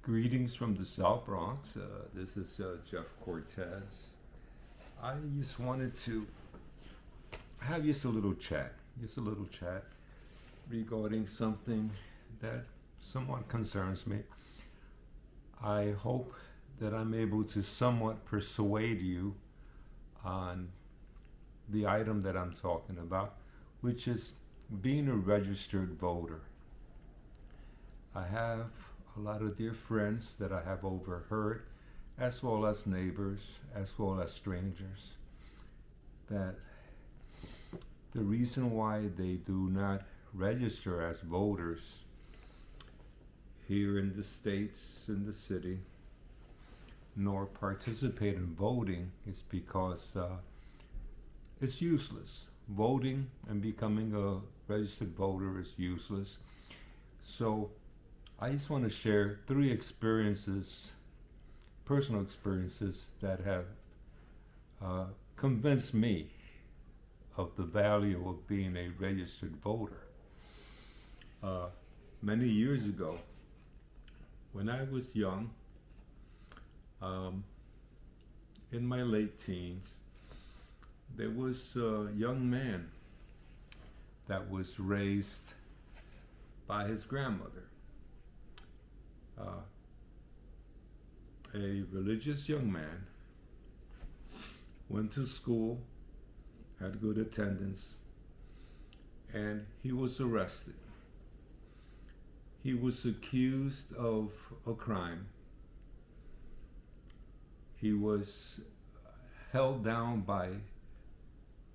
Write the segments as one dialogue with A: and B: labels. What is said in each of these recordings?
A: Greetings from the South Bronx. This is Jeff Cortez. I just wanted to have just a little chat regarding something that somewhat concerns me. I hope that I'm able to somewhat persuade you on the item that I'm talking about, which is being a registered voter. I have a lot of dear friends that I have overheard, as well as neighbors, as well as strangers, that the reason why they do not register as voters here in the States, in the city, nor participate in voting is because it's useless. Voting and becoming a registered voter is useless. So I just want to share 3 experiences, personal experiences, that have convinced me of the value of being a registered voter. Many years ago, when I was young, in my late teens, there was a young man that was raised by his grandmother. A religious young man, went to school, had good attendance, and he was arrested. He was accused of a crime. He was held down by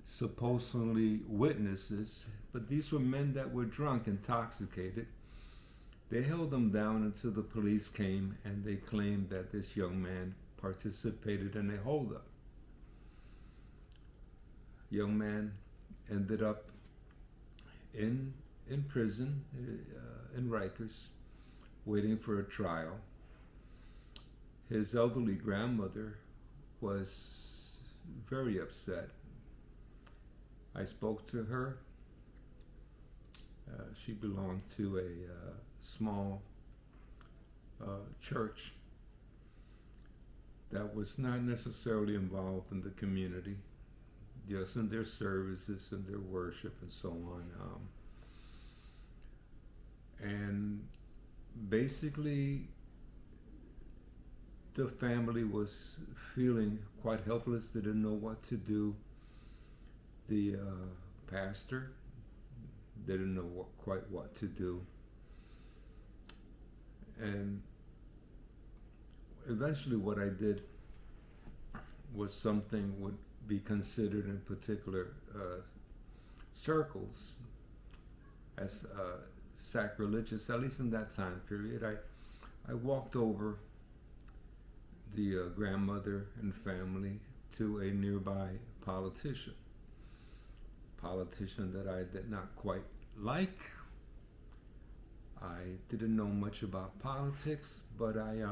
A: supposedly witnesses, but these were men that were drunk, intoxicated. They held him down until the police came, and they claimed that this young man participated in a holdup. Young man ended up in prison in Rikers, waiting for a trial. His elderly grandmother was very upset. I spoke to her. She belonged to a small church that was not necessarily involved in the community, just in their services and their worship and so on. And basically, the family was feeling quite helpless. They didn't know what to do. The pastor didn't know quite what to do. And eventually what I did was something would be considered in particular circles as sacrilegious, at least in that time period. I walked over the grandmother and family to a nearby politician that I did not quite like. I didn't know much about politics, but I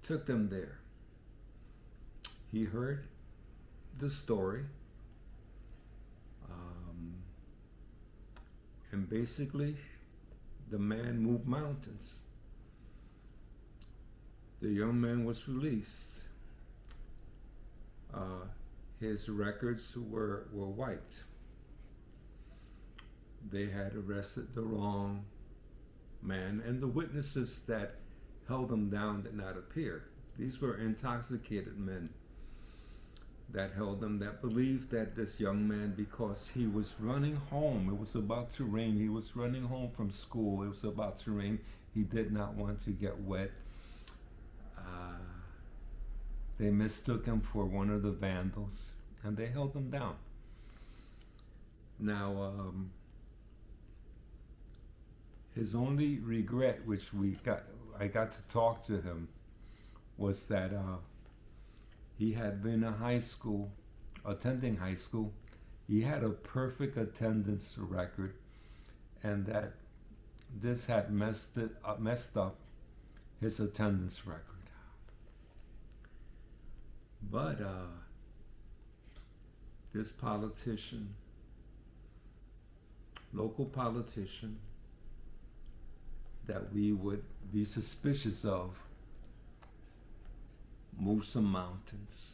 A: took them there. He heard the story, and basically the man moved mountains. The young man was released. His records were wiped. They had arrested the wrong man, and the witnesses that held him down did not appear. These were intoxicated men that held him, that believed that this young man, because he was running home, it was about to rain, he was running home from school, it was about to rain, he did not want to get wet. They mistook him for one of the vandals, and they held him down. Now, his only regret, which I got to talk to him, was that he had been attending high school. He had a perfect attendance record, and that this had messed up his attendance record. But this politician, local politician, that we would be suspicious of move some mountains.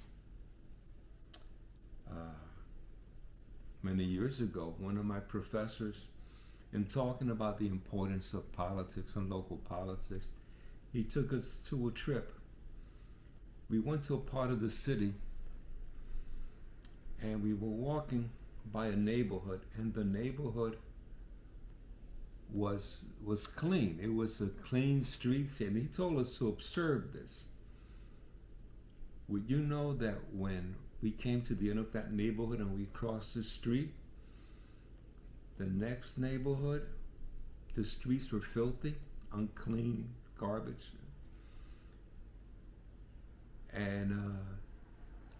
A: Many years ago, one of my professors, in talking about the importance of politics and local politics, he took us to a trip. We went to a part of the city and we were walking by a neighborhood, and the neighborhood was clean. It was a clean streets, and he told us to observe this. Would you know that when we came to the end of that neighborhood and we crossed the street, the next neighborhood, the streets were filthy, unclean, garbage. And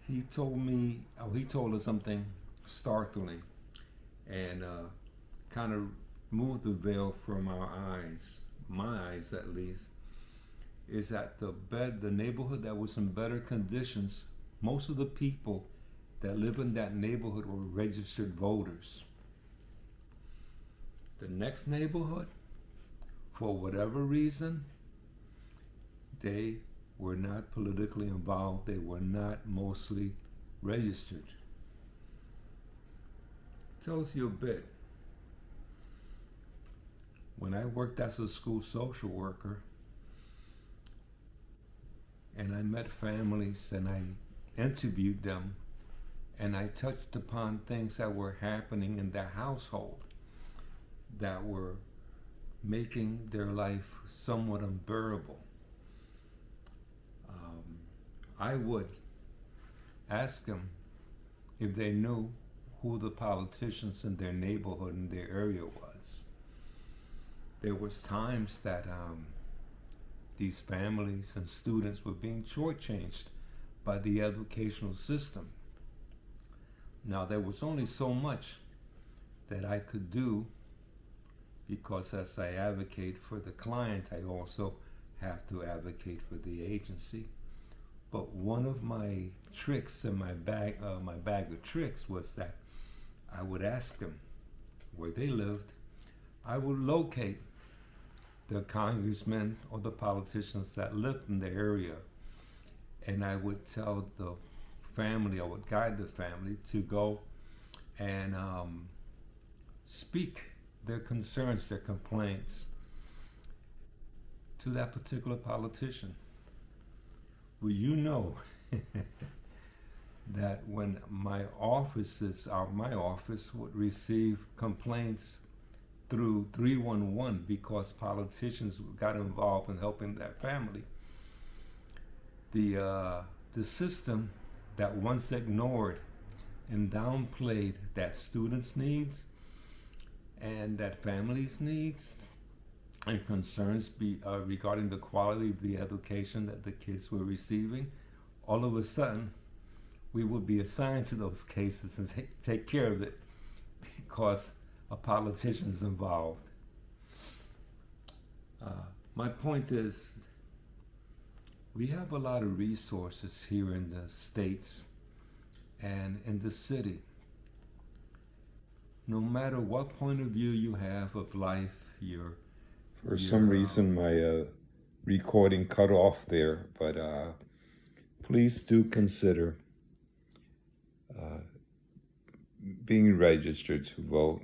A: he told us something startling, and kind of moved the veil from our eyes, my eyes at least, is that the neighborhood that was in better conditions, most of the people that live in that neighborhood were registered voters. The next neighborhood, for whatever reason, they were not politically involved. They were not mostly registered. Tells you a bit. When I worked as a school social worker, and I met families and I interviewed them, and I touched upon things that were happening in their household that were making their life somewhat unbearable. I would ask them if they knew who the politicians in their neighborhood, in their area was. There was times that these families and students were being shortchanged by the educational system. Now, there was only so much that I could do, because as I advocate for the client, I also have to advocate for the agency. But one of my tricks in my bag of tricks was that I would ask them where they lived. I would locate the congressmen or the politicians that lived in the area, and I would tell the family, I would guide the family to go and speak their concerns, their complaints to that particular politician. Well, you know that when my office would receive complaints through 311 because politicians got involved in helping that family, the system that once ignored and downplayed that students' needs and that families' needs and concerns regarding the quality of the education that the kids were receiving, all of a sudden we would be assigned to those cases and take care of it because a politician is involved. My point is, we have a lot of resources here in the States and in the city. No matter what point of view you have of life,
B: for some reason my recording cut off there, but please do consider being registered to vote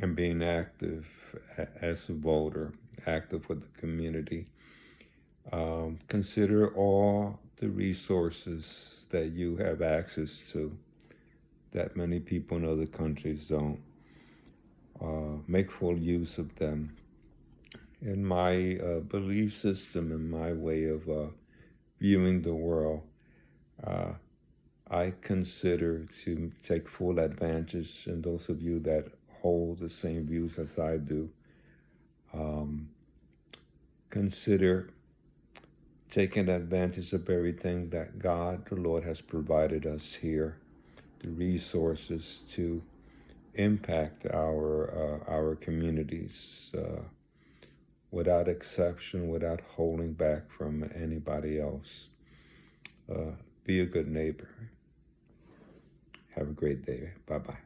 B: and being active as a voter, active with the community. Consider all the resources that you have access to that many people in other countries don't. Make full use of them. In my belief system, in my way of viewing the world, I consider to take full advantage, and those of you that hold the same views as I do, consider taking advantage of everything that God, the Lord, has provided us here, the resources to impact our communities without exception, without holding back from anybody else. Be a good neighbor. Have a great day. Bye-bye.